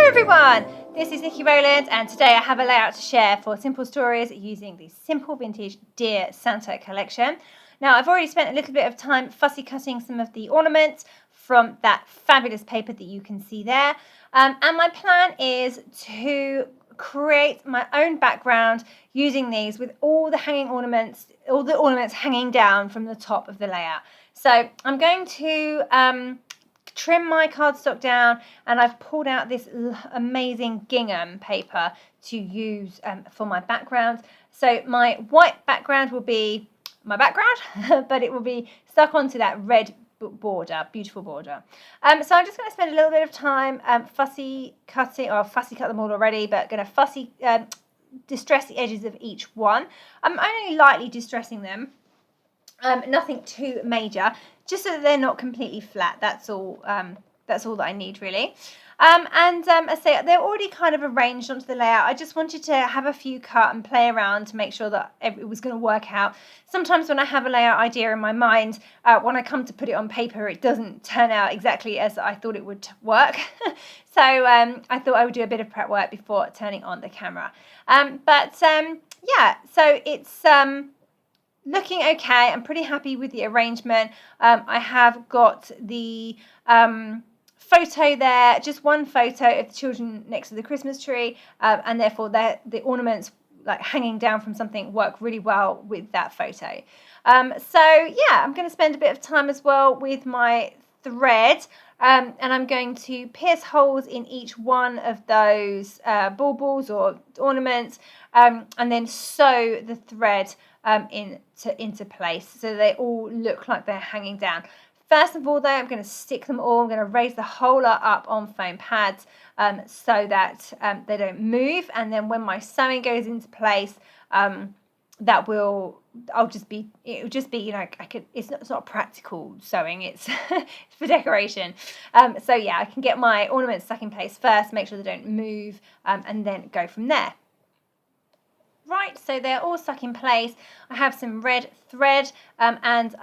everyone, this is Nikki Rowland and today I have a layout to share for Simple Stories using the Simple Vintage Dear Santa collection. Now I've already spent a little bit of time fussy cutting some of the ornaments from that fabulous paper that you can see there, and my plan is to create my own background using these with all the ornaments hanging down from the top of the layout. So I'm going to trim my cardstock down, and I've pulled out this amazing gingham paper to use for my background. So my white background will be my background, but it will be stuck onto that red border, beautiful border. So I'm just going to spend a little bit of time fussy cutting, or I've fussy cut them all already, but going to fussy distress the edges of each one. I'm only lightly distressing them. Nothing too major, just so that they're not completely flat. That's all that I need, really. As I say, they're already kind of arranged onto the layout. I just wanted to have a few cut and play around to make sure that it was going to work out. Sometimes when I have a layout idea in my mind, when I come to put it on paper, it doesn't turn out exactly as I thought it would work. So I thought I would do a bit of prep work before turning on the camera. Yeah, so it's looking okay. I'm pretty happy with the arrangement. I have got the photo there, just one photo of the children next to the Christmas tree, and therefore the ornaments like hanging down from something work really well with that photo. So yeah, I'm going to spend a bit of time as well with my thread, and I'm going to pierce holes in each one of those baubles or ornaments, and then sew the thread into place so they all look like they're hanging down. First of all, though, I'm going to stick them all. I'm going to raise the whole lot up on foam pads so that they don't move. And then when my sewing goes into place, it'll just be, you know, it's not practical sewing. It's for decoration. So yeah, I can get my ornaments stuck in place first, make sure they don't move, and then go from there. Right, so they're all stuck in place. I have some red thread, and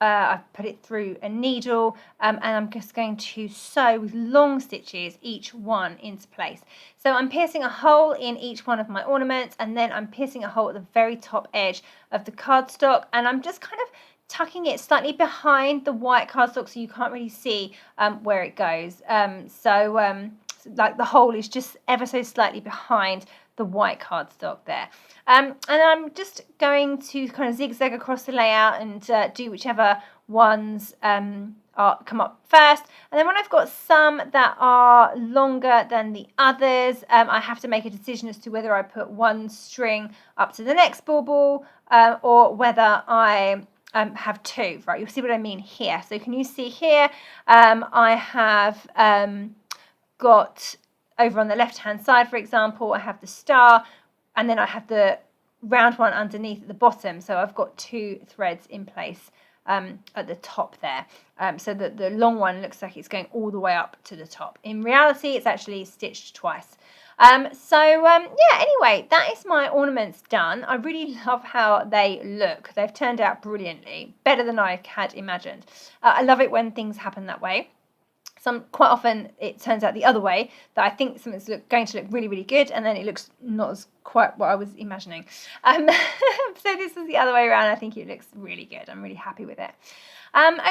I've put it through a needle, and I'm just going to sew with long stitches each one into place. So I'm piercing a hole in each one of my ornaments, and then I'm piercing a hole at the very top edge of the cardstock, and I'm just kind of tucking it slightly behind the white cardstock so you can't really see where it goes. Like the hole is just ever so slightly behind the white cardstock there. And I'm just going to kind of zigzag across the layout and do whichever ones come up first. And then when I've got some that are longer than the others, I have to make a decision as to whether I put one string up to the next bauble or whether I have two. Right, you'll see what I mean here. So can you see here, I have got over on the left hand side, for example, I have the star, and then I have the round one underneath at the bottom. So I've got two threads in place at the top there, so that the long one looks like it's going all the way up to the top. In reality, it's actually stitched twice. Yeah, anyway, that is my ornaments done. I really love how they look. They've turned out brilliantly, better than I had imagined. I love it when things happen that way. Quite often it turns out the other way, that I think something's going to look really, really good, and then it looks not as quite what I was imagining. So this is the other way around. I think it looks really good. I'm really happy with it.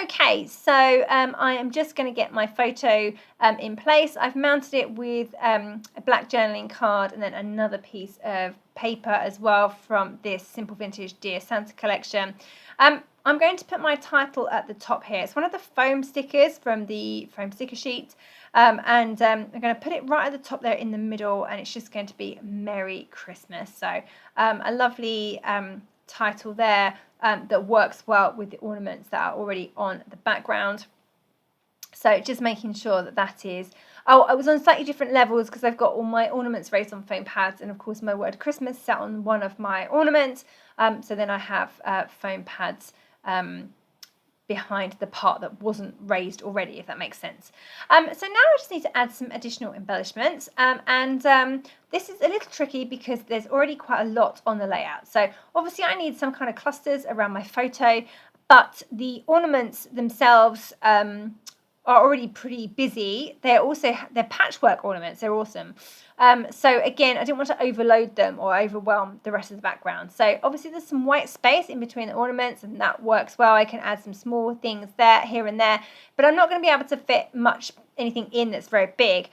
Okay, so I am just going to get my photo in place. I've mounted it with a black journaling card and then another piece of paper as well from this Simple Vintage Dear Santa collection. I'm going to put my title at the top here. It's one of the foam stickers from the foam sticker sheet. I'm going to put it right at the top there in the middle, and it's just going to be Merry Christmas. So a lovely title there that works well with the ornaments that are already on the background. So just making sure that is... Oh, I was on slightly different levels because I've got all my ornaments raised on foam pads, and of course my word Christmas sat on one of my ornaments. So then I have foam pads behind the part that wasn't raised already, if that makes sense. So now I just need to add some additional embellishments, this is a little tricky because there's already quite a lot on the layout. So obviously I need some kind of clusters around my photo, but the ornaments themselves are already pretty busy, they're patchwork ornaments. They're awesome. So again, I didn't want to overload them or overwhelm the rest of the background. So obviously there's some white space in between the ornaments, and that works well. I can add some small things there, here and there, but I'm not going to be able to fit anything in that's very big.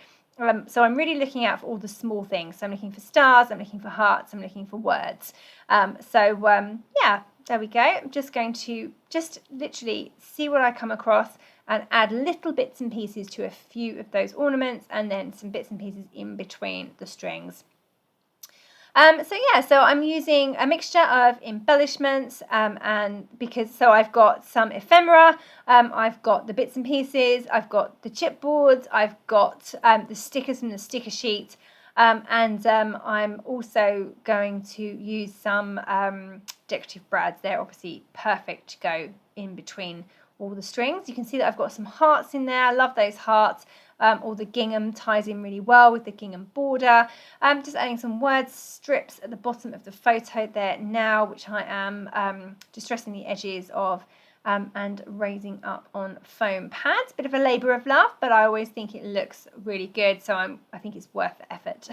So I'm really looking out for all the small things. So I'm looking for stars, I'm looking for hearts, I'm looking for words. Yeah, there we go. I'm just going to literally see what I come across and add little bits and pieces to a few of those ornaments, and then some bits and pieces in between the strings. So I'm using a mixture of embellishments, so I've got some ephemera, I've got the bits and pieces, I've got the chipboards, I've got the stickers from the sticker sheet, and I'm also going to use some decorative brads. They're obviously perfect to go in between all the strings. You can see that I've got some hearts in there. I love those hearts. All the gingham ties in really well with the gingham border. Just adding some word strips at the bottom of the photo there now, which I am distressing the edges of and raising up on foam pads. Bit of a labour of love, but I always think it looks really good, so I think it's worth the effort.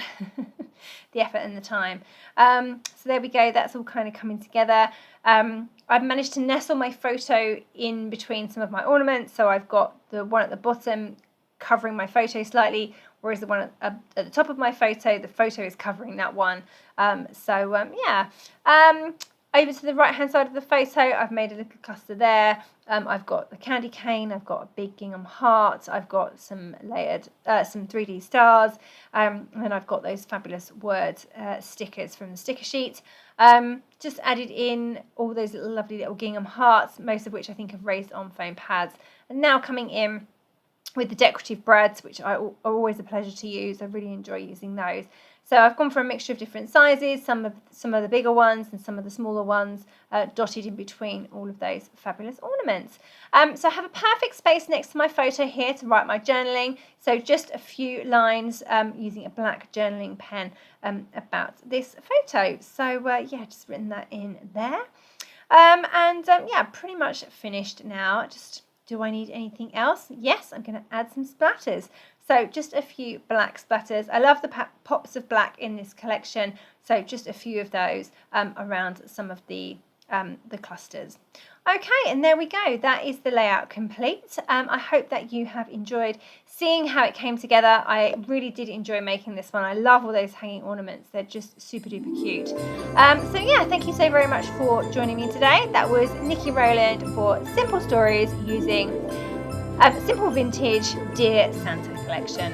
The effort and the time. So there we go, that's all kind of coming together. I've managed to nestle my photo in between some of my ornaments, so I've got the one at the bottom covering my photo slightly, whereas the one at the top of my photo, the photo is covering that one. Over to the right hand side of the photo, I've made a little cluster there. I've got the candy cane, I've got a big gingham heart, I've got some layered, some 3D stars, and then I've got those fabulous word stickers from the sticker sheet. Just added in all those lovely little gingham hearts, most of which I think I've raised on foam pads. And now coming in with the decorative brads, which are always a pleasure to use. I really enjoy using those. So I've gone for a mixture of different sizes, some of the bigger ones and some of the smaller ones, dotted in between all of those fabulous ornaments. So I have a perfect space next to my photo here to write my journaling. So just a few lines using a black journaling pen about this photo. So just written that in there. Pretty much finished now. Do I need anything else? Yes, I'm going to add some splatters. So just a few black splatters. I love the pops of black in this collection, so just a few of those around some of the clusters. Okay, and there we go. That is the layout complete. I hope that you have enjoyed seeing how it came together. I really did enjoy making this one. I love all those hanging ornaments. They're just super duper cute. Thank you so very much for joining me today. That was Nikki Rowland for Simple Stories using Simple Vintage Dear Santa collection.